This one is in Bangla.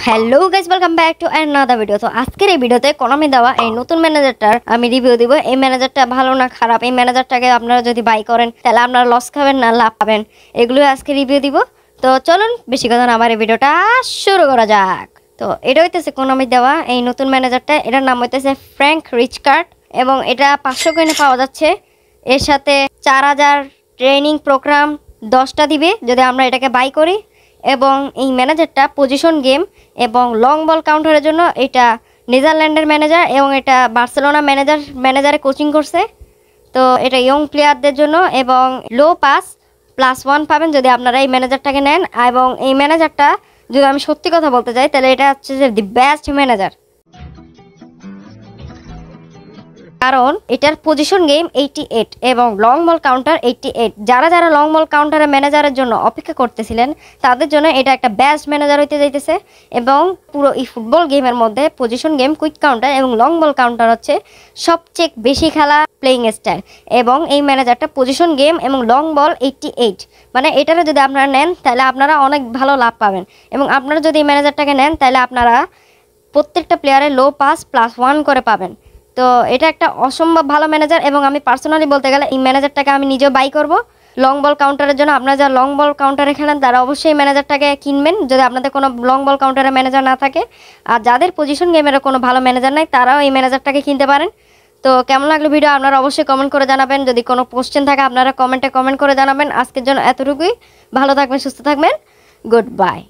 Hello guys, welcome back to another video. তো আজকের এই ভিডিওতে কোনামি দেওয়া এই নতুন ম্যানেজারটার আমি রিভিউ দিব। এই ম্যানেজারটা ভালো না খারাপ, এই ম্যানেজারটাকে আপনারা যদি বাই করেন তাহলে আপনারা লস খাবেন না লাভ পাবেন, এগুলো আজকে রিভিউ দিব। তো চলুন বেশি কথা না আমার এই ভিডিওটা শুরু করা যাক। তো এটা হইতেছে কোনামি দেওয়া এই নতুন ম্যানেজারটা, এটার নাম হইতেছে ফ্র্যাঙ্ক রিচ কার্ড এবং এটা 500 কয়েনে পাওয়া যাচ্ছে। এর সাথে 4000 ট্রেনিং প্রোগ্রাম 10টা দিবে যদি আমরা এটাকে বাই করি। এবং এই ম্যানেজারটা পজিশন গেম এবং লং বল কাউন্টারের জন্য এটা নেদারল্যান্ডের ম্যানেজার এবং এটা বার্সেলোনা ম্যানেজারে কোচিং করছে। তো এটা ইয়ং প্লেয়ারদের জন্য এবং লো পাস +1 পাবেন যদি আপনারা এই ম্যানেজারটাকে নেন। এবং এই ম্যানেজারটা যদি আমি সত্যি কথা বলতে চাই তাহলে এটা হচ্ছে যে দি বেস্ট ম্যানেজার, কারণ এটার পজিশন গেম 88 এবং লং বল কাউন্টার 88। যারা যারা লং বল কাউন্টারের ম্যানেজারের জন্য অপেক্ষা করতেছিলেন তাদের জন্য এটা একটা বেস্ট ম্যানেজার হইতে যাইতেছে। এবং পুরো এই ফুটবল গেমের মধ্যে পজিশন গেম, কুইক কাউন্টার এবং লং বল কাউন্টার হচ্ছে সবচেয়ে বেশি খেলা প্লেইং স্টাইল। এবং এই ম্যানেজারটা পজিশন গেম এবং লং বল 88, মানে এটারে যদি আপনারা নেন তাহলে আপনারা অনেক ভালো লাভ পাবেন। এবং আপনারা যদি এই ম্যানেজারটাকে নেন তাহলে আপনারা প্রত্যেকটা প্লেয়ারে লো পাস +1 করে পাবেন। তো এটা একটা অসম্ভব ভালো ম্যানেজার এবং আমি পার্সোনালি বলতে গেলে এই ম্যানেজারটাকে আমি নিজেও বাই করব লং বল কাউন্টারের জন্য। আপনারা যারা লং বল কাউন্টারে খেলেন তারা অবশ্যই এই ম্যানেজারটাকে কিনবেন যদি আপনাদের কোনো লং বল কাউন্টারের ম্যানেজার না থাকে। আর যাদের পজিশন গেমেরও কোনো ভালো ম্যানেজার নাই তারাও এই ম্যানেজারটাকে কিনতে পারেন। তো কেমন লাগলো ভিডিও আপনারা অবশ্যই কমেন্ট করে জানাবেন। যদি কোনো কোশ্চেন থাকে আপনারা কমেন্ট করে জানাবেন। আজকের জন্য এতটুকুই। ভালো থাকবেন, সুস্থ থাকবেন, গুড বাই।